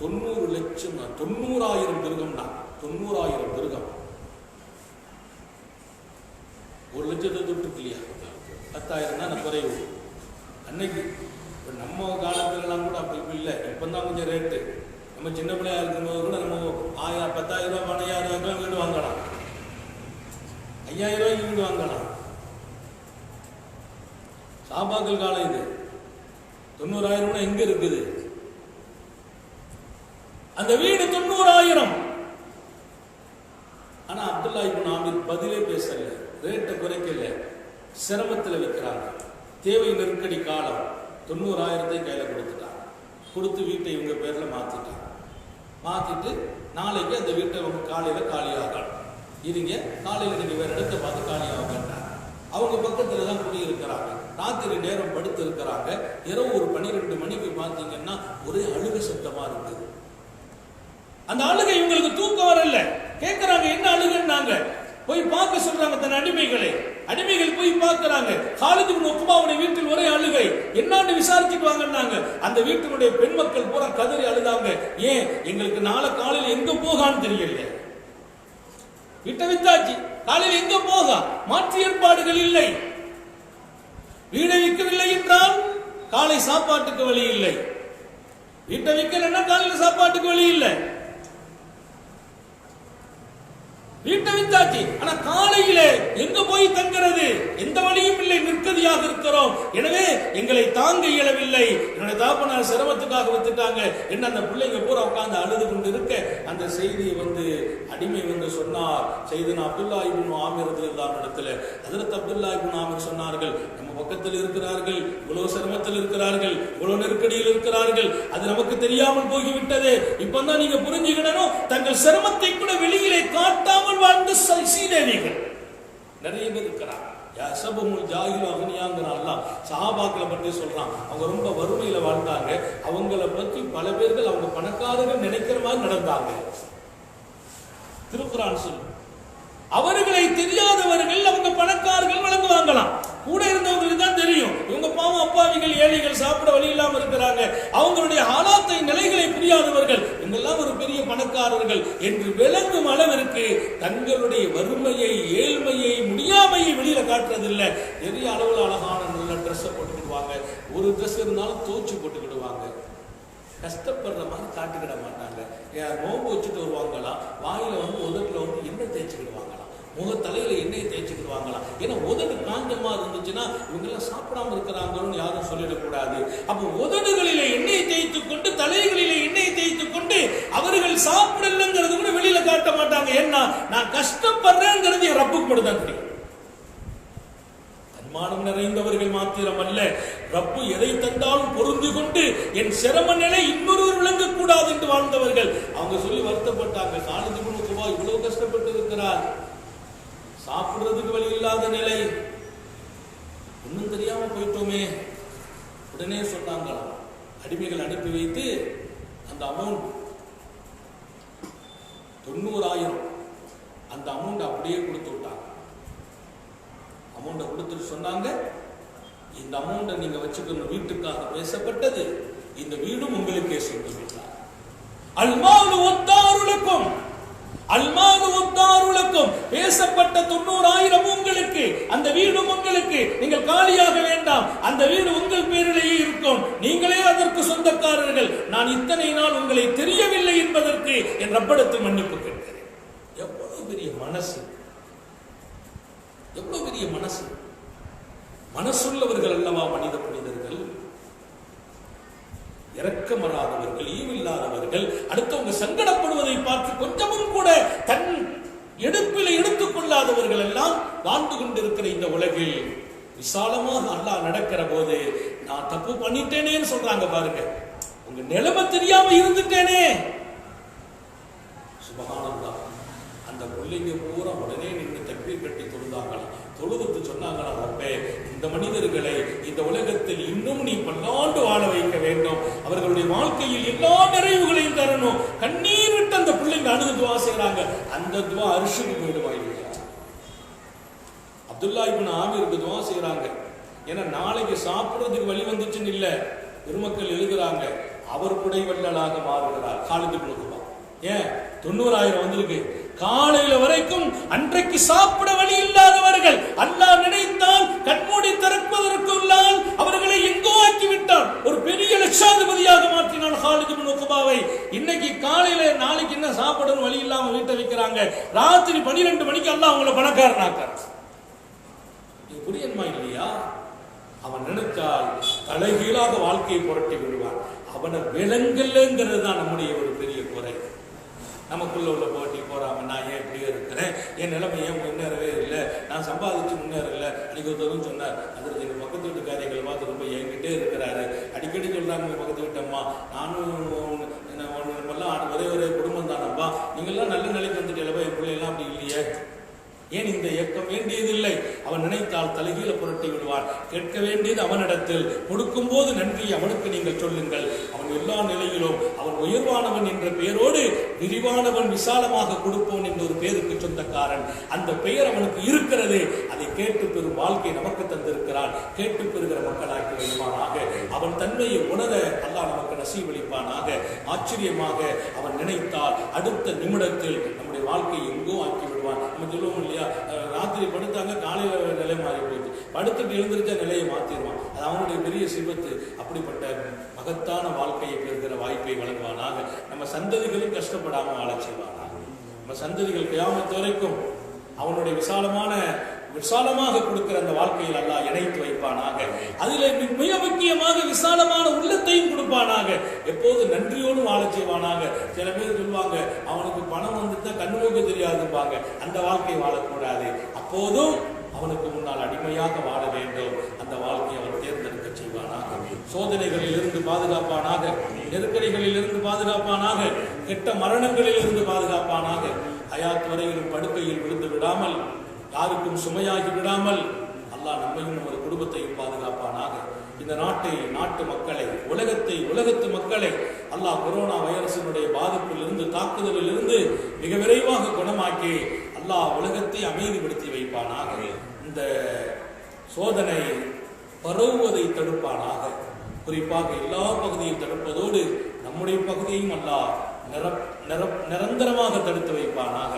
90 லட்சம், 90,000 திருகம்னா, 90,000 திருகம். 1 லட்சத்தை தொட்டு இல்லையா, 10,000 தான் குறைவு. அன்னைக்கு நம்ம காலத்துலலாம் கூட அப்படி இல்லை, இப்பதான் கொஞ்சம் ரேட்டு. நம்ம சின்ன பிள்ளையா இருக்கும்போது கூட நம்ம 10,000 ரூபாய், 12,000 ரூபாய்க்கு வீடு வாங்கலாம், 5,000 ரூபாய்க்கு வீடு வாங்கலாம். சாபாக்கள் காலம் இது. 90,000 எங்க இருக்குது? அந்த வீடு 90,000. ஆனா அப்துல்லா இப்னு ஆமிர் பதிலே பேசல, ரேட்டை குறைக்கல, சிரமத்தில் வைக்கிறாங்க. தேவை நெருக்கடி காலம். 90,000 கையில கொடுத்துட்டாங்க. கொடுத்து வீட்டை இவங்க பேர்ல மாத்திட்டாங்க. மாத்திட்டு நாளைக்கு அந்த வீட்டை அவங்க காலையில காலியாகணும், இருங்க, காலையில நீங்க வேற இடத்தை பார்த்து காலியாகட்டாங்க. அவங்க பக்கத்துல தான் குடி இருக்கிறாங்க. ராத்திரி நேரம் படுத்து இருக்கிறாங்க. இரவு ஒரு 12 மணிக்கு பார்த்தீங்கன்னா ஒரே அழுகை சத்தமா இருக்குது. அந்த அழுகை இவங்களுக்கு தூக்கம் வரல. கேட்கிறாங்க, என்ன அழுகுன்னாங்க. போய் பார்க்க சொல்றாங்க தன் அடிமைகளை. அடிமைகள் போய் பார்க்கிறாங்க. காலித் இப்னு உக்பாவுடைய வீட்டில் ஒரே அழுகை. என்னன்னு விசாரிச்சுட்டு வாங்கன்னாங்க. அந்த வீட்டினுடைய பெண் மக்கள் பூரா கதறி அழுதாங்க. ஏன், எங்களுக்கு நாளை காலையில் எங்க போகான்னு தெரியல. வீட்டை வித்தாச்சு, காலையில் எங்க போக, மாற்று ஏற்பாடுகள் இல்லை. வீடை விற்கவில்லை என்றால் காலை சாப்பாட்டுக்கு வழி இல்லை. வீட்டை விற்கலன்னா காலையில் சாப்பாட்டுக்கு வழி இல்லை. வீட்டை வித்தாச்சு, ஆனா காலையில எங்க போய் தங்கிறது, எந்த வழியும் இல்லை, நிற்கதியாக இருக்கிறோம். எனவே எங்களை தாங்க இயலவில்லை. என்னுடைய தாப்பனார் சிரமத்துக்காக வித்துட்டாங்க. என்ன அந்த பிள்ளைங்க பூரா உட்கார்ந்து அழுது கொண்டு இருக்க அந்த செய்தியை அடிமை சொன்னார். செய்தனா அப்துல்லா இப்னு ஆமிர் ரலியல்லாஹு இடத்துல ஹஜ்ரத் அப்துல்லா இப்னு ஆமிர் சொன்னார்கள், நம்ம பக்கத்தில் இருக்கிறார்கள், இவ்வளவு சிரமத்தில் இருக்கிறார்கள், இவ்வளவு நெருக்கடியில் இருக்கிறார்கள், அது நமக்கு தெரியாமல் போய்விட்டது. இப்பதான் நீங்க புரிஞ்சுக்கணும், தங்கள் சிரமத்தை கூட வெளியிலே காட்டாமல் வாழ்ந்த சீதேவிகள் நிறைய பேர் இருக்கிறாங்க. சஹாபாக்களை பற்றி சொல்றான். அவங்க ரொம்ப வறுமையில வாழ்ந்தாங்க. அவங்கள பற்றி பல பேர்கள் அவங்க பணக்காரர்கள் நினைக்கிற மாதிரி நடந்தாங்க. திருக்குரான் சொல்லு, அவர்களை தெரியாதவர்கள் அவங்க பணக்காரர்கள் வழங்குவாங்களாம். கூட இருந்தவங்களுக்கு தான் தெரியும் இவங்க பாவம் அப்பாவிகள், ஏழைகள், சாப்பிட வழி இல்லாம இருக்கிறாங்க. அவங்களுடைய ஆலாத்தை நிலைகளை புரியாதவர்கள் இவங்கெல்லாம் ஒரு பெரிய பணக்காரர்கள் என்று விளங்கும் அளவிற்கு தங்களுடைய வறுமையை, ஏழ்மையை, முடியாமையை வெளியில காட்டுறதில்லை. நிறைய அளவுல அழகான நல்ல ட்ரெஸ்ஸை போட்டுக்கிடுவாங்க. ஒரு ட்ரெஸ் இருந்தாலும் தோச்சு போட்டுக்கிடுவாங்க. கஷ்டப்படுற மாதிரி காட்டுக்கிட மாட்டாங்க. நோம்பு வச்சுட்டு வருவாங்களாம், வாயில உதட்டுல எண்ணெய் தேய்ச்சிக்கிடுவாங்களாம், முகத்தலையில எண்ணெயை தேய்ச்சிக்கிடுவாங்களாம். ஏன்னா உதடு காஞ்சமா இருந்துச்சுன்னா இவங்க எல்லாம் சாப்பிடாம இருக்கிறாங்கன்னு யாரும் சொல்லிடக்கூடாது. அப்போ உதடுகளில எண்ணெயை தேய்த்து கொண்டு, தலைகளில எண்ணெயை தேய்த்து கொண்டு அவர்கள் சாப்பிடலங்கிறது கூட வெளியில காட்ட மாட்டாங்க. ஏன்னா நான் கஷ்டப்படுறேங்கிறது என் ரப்புக்கு மட்டும் தான் தெரியும். தன்மானம் நிறைந்தவர்கள் மாத்திரம் அல்ல, ரப்பு எதை தந்தாலும் பொருந்து கொண்டு என் சிரம நிலை இன்னொருவர் விளங்கக்கூடாது என்று வாழ்ந்தவர்கள். அவங்க சொல்லி வருத்தப்பட்டாங்க, காலித் இப்னு உக்பா இவ்வளவு கஷ்டப்பட்டு இருக்கிறார், சாப்பிடுறதுக்கு வழி இல்லாத நிலை, ஒன்னும் தெரியாம போயிட்டோமே. உடனே சொன்னாங்களாம், அடிமைகள் அனுப்பி வைத்து அந்த அமௌண்ட் 90,000 அந்த அமௌண்ட் அப்படியே கொடுத்து விட்டாங்க. அமௌண்ட கொடுத்துட்டு சொன்னாங்க, இந்த அமௌண்ட நீங்க வச்சுக்கணும், வீட்டுக்காக பேசப்பட்டது, இந்த வீடும் உங்களுக்கே சொந்தம். அல்மாலு வத்தாருலக்கும், அல்மாலு வத்தாருலக்கும், பேசப்பட்ட 90,000 உங்களுக்கு, அந்த வீடும் உங்களுக்கு, நீங்கள் காலியாக வேண்டாம், அந்த வீடு உங்கள் பேரிலேயே இருக்கும், நீங்களே அதற்கு சொந்தக்காரர்கள். நான் இத்தனை நாள் உங்களை தெரியவில்லை என்பதற்கு என் ரப்படத்தில் மன்னிப்பு கேட்கிறேன். எவ்வளவு பெரிய மனசு, எவ்வளவு பெரிய மனசு. மனசுள்ளவர்கள் அல்லவா மனித புனிதர்கள், இரக்கமராதவர்கள், ஈவில்லாதவர்கள், அடுத்தவங்க சங்கடப்படுவதை பார்த்து கொஞ்சமும் கூட தன் எடுப்பில் எடுத்துக் கொள்ளாதவர்கள் எல்லாம் வாழ்ந்து கொண்டிருக்கிற இந்த உலகில் விசாலமாக அல்லாஹ் நடக்கிற போது நான் தப்பு பண்ணிட்டேனேன்னு சொல்றாங்க பாருங்க. உங்க நிலைமை தெரியாம இருந்துட்டேனே, சுபஹானல்லாஹ். அந்த பிள்ளைங்க பூரா உடனே நின்று தக்பீர் கட்டி தொழுதாங்களாம். தொழுதுட்டு சொன்னாங்களாம், ரப்பே இந்த மனிதர்களை இந்த உலகத்தில் இன்னும் நீ பல்லாண்டு வாழ வைக்க வேண்டும், அவர்களுடைய வாழ்க்கையில் எல்லா நிறைவுகளையும் தரணும். கண்ணீர் விட்டு அந்த பிள்ளைங்க அழுது துவா செய்யறாங்க. அந்த துவா அரிசிக்கு போயிடுவா இல்லையா? அப்துல்லா இப்னு ஆமிருக்கு துவா செய்யறாங்க. ஏன்னா நாளைக்கு சாப்பிடுறதுக்கு வழி வந்துச்சுன்னு இல்ல, பெருமக்கள் எழுதுறாங்க, அவர் குடை வள்ளலாக மாறுகிறார் காலித் இப்னு உக்பா. ஏன் 90,000 வந்திருக்கு, காலையில வரைக்கும் அன்றைக்கு சாப்பிட வழி இல்லாதவர்கள் அல்லாஹ் நினைத்தால் கண்மூடி திறப்பதற்குள்ளால் அவர்களை எங்கோ ஆக்கிவிட்டான், ஒரு பெரிய லட்சாதிபதியாக மாற்றினான் காலித் இப்னு உக்பாவை. இன்னைக்கு காலையில நாளைக்கு என்ன சாப்பிடணும் வழி இல்லாம வீட்டை வைக்கிறாங்க, ராத்திரி 12 மணிக்கு அல்லாஹ் அவங்கள பணக்காரனாக்கார். இது புரியணுமா இல்லையா? அவன் நினைத்தால் தலைகீழாக வாழ்க்கையை புரட்டி விடுவான். அவனை விலங்கல்ங்கிறது தான் நம்முடைய ஒரு பெரிய குறை. நமக்குள்ள உள்ள போட்டி போறாம, நான் ஏன் இப்படியே இருக்கிறேன், என் நிலைமை ஏன் முன்னேறவே இல்லை, நான் சம்பாதிச்சு முன்னேறல. அன்னைக்கு ஒருத்தரும் சொன்னார், அதில் எங்கள் பக்கத்து வீட்டு காரியங்கள் பார்த்து ரொம்ப என்கிட்டே இருக்கிறாரு. அடிக்கடி சொல்றாங்க, பக்கத்து வீட்டம்மா நானும் ஒன்னெல்லாம் ஒரே ஒரே குடும்பம் தானப்பா, நீங்கள்லாம் நல்ல நிலைக்கு வந்துட்டேலப்பா, என் பிள்ளைலாம் அப்படி இல்லையே. ஏன் இந்த இயக்கம் வேண்டியதில்லை. அவன் நினைத்தால் தலைகீழ புரட்டி விடுவான். கேட்க வேண்டியது அவனிடத்தில். கொடுக்கும் போது நன்றி அவனுக்கு நீங்கள் சொல்லுங்கள். அவன் எல்லா நிலையிலும் அவன் உயர்வானவன் என்ற பெயரோடு விரிவானவன், விசாலமாக கொடுப்போன் என்ற ஒரு பெயருக்கு சொந்தக்காரன். அந்த பெயர் அவனுக்கு இருக்கிறது. அதை கேட்டு பெறும் வாழ்க்கை நமக்கு தந்திருக்கிறான். கேட்டு பெறுகிற மக்களாக்கி வைப்பானாக. அவன் தன்மையை உணர அல்லாஹ் நமக்கு நசீவளிப்பானாக. ஆச்சரியமாக அவன் நினைத்தால் அடுத்த நிமிடத்தில் நம்முடைய வாழ்க்கையை எங்கோ ஆக்கி விடுவான். நம்ம சொல்லுவோம் இல்லையா, ராத்திரி படுத்தாங்க காலையில நிலை மாறி போயிடுச்சு, படுத்துட்டு எழுந்திருச்சா நிலையை மாத்திடுவான். அது அவனுடைய பெரிய சிவத்து. அப்படிப்பட்ட மகத்தான வாழ்க்கையை பெறுகிற வாய்ப்பை வழங்குவானாக. நம்ம சந்ததிகளும் கஷ்டப்படாம வாழ செய்வானாக. நம்ம சந்ததிகள் கியாமத் வரைக்கும் அவனுடைய விசாலமாக கொடுக்கிற அந்த வாழ்க்கையில் அல்லாஹ் இணைத்து வைப்பானாக. அதில் மிக முக்கியமாக விசாலமான உள்ளத்தையும் கொடுப்பானாக. எப்போது நன்றியோடு வாழ செய்வானாக. சில பேர் சொல்லுவாங்க, அவனுக்கு பணம் வந்துட்டா கண்ணுக்கு தெரியாதுப்பாங்க. அந்த வாழ்க்கை வாழக்கூடாது. அப்போதும் அவனுக்கு முன்னால் அடிமையாக வாழ வேண்டும். அந்த வாழ்க்கையை அவன் தேர்ந்தெடுக்க செய்வானாக. சோதனைகளில் இருந்து பாதுகாப்பானாக. நெருக்கடிகளில் இருந்து பாதுகாப்பானாக. கெட்ட மரணங்களில் இருந்து பாதுகாப்பானாக. ஹயாத் வரையிலும் படுக்கையில் விழுந்து விடாமல், யாருக்கும் சுமையாகி விடாமல் அல்லாஹ் நம்மையும் நமது குடும்பத்தையும் பாதுகாப்பானாக. இந்த நாட்டு மக்களை, உலகத்து மக்களை அல்லாஹ் கொரோனா வைரஸினுடைய பாதிப்பில் இருந்து, தாக்குதலில் இருந்து மிக விரைவாக குணமாக்கி அல்லாஹ் உலகத்தை அமைதிப்படுத்தி வைப்பானாக. இந்த சோதனை பரவுவதை தடுப்பானாக. குறிப்பாக எல்லா பகுதியும் தடுப்பதோடு நம்முடைய பகுதியையும் அல்லாஹ் நிரந்தரமாக தடுத்து வைப்பானாக.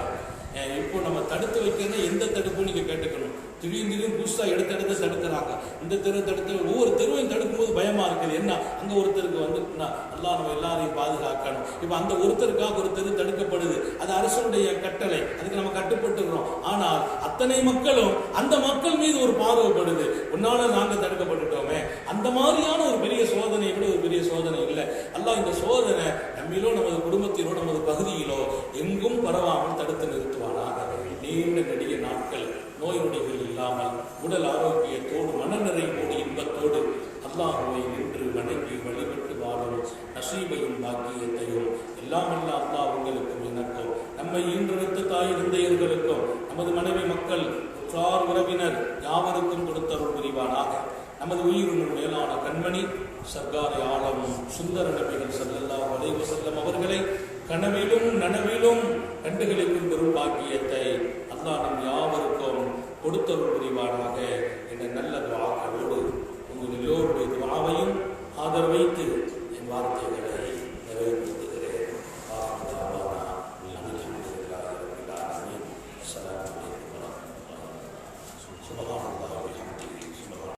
இப்போ நம்ம தடுத்து வைக்கிறத எந்த தடுப்பும் நீங்க கேட்டுக்கணும். திடீர்னு புதுசா எடுத்து தடுக்கிறாங்க. இந்த தெரு தடுத்து, ஒவ்வொரு தெருவையும் தடுக்கும்போது பயமா இருக்குது. என்ன, அங்க ஒருத்தருக்கு வந்துட்டுனா அல்லாஹ் நம்ம எல்லாரையும் பாதுகாக்கணும். இப்ப அந்த ஒருத்தருக்காக ஒரு தெரு தடுக்கப்படுது. அது அரசுடைய கட்டளை, அதுக்கு நம்ம கட்டுப்பட்டுக்கிறோம். ஆனால் அத்தனை மக்களும் அந்த மக்கள் மீது ஒரு பார்வைப்படுது. உன்னால நாங்க தடுக்கப்பட்டுட்டோமே. அந்த மாதிரியான ஒரு பெரிய சோதனை விட ஒரு பெரிய சோதனை இல்லை. அல்லாஹ் இந்த சோதனை நம்மிலோ, நமது குடும்பத்திலோ, நமது பகுதியிலோ எங்கும் பரவாமல் தடுத்து நிறுத்துவானாக. நீண்ட நெடிய நாட்கள் நோய் நொடிகள் இல்லாமல் உடல் ஆரோக்கியத்தோடு மனநிறைவோடு இன்பத்தோடு அல்லாஹ்வை நின்று வணங்கி வழிபட்டு வாழும் நசீபையும் பாக்கியத்தையும் எல்லாம் அல்லாஹ் உங்களுக்கும் எனக்கும், நம்மை ஈன்றெடுத்த தாய் தந்தையர்களுக்கும், நமது மனைவி மக்கள், உற்றார் உறவினர் யாவருக்கும் கொடுத்தருள் புரிவானாக. நமது உயிரினும் மேலான கண்மணி சர்க்காரி ஆலம் சுந்தர நபிகள் ஸல்லல்லாஹு அலைஹி வஸல்லம் அவர்களை கனவிலும் நனவிலும் கண்டுகளிக்கும் பெரும் பாக்கியத்தை அல்லாஹ் நம் யாவருக்கும் கொடுத்தருள் புரிவானாக என்ற நல்ல துஆக்களோடு உங்கள் எல்லோருடைய துஆவையும் ஆதரவு வைத்து என் வார்த்தைகளை நிறைவேற்றுகிறேன். சுபஹானல்லாஹ்.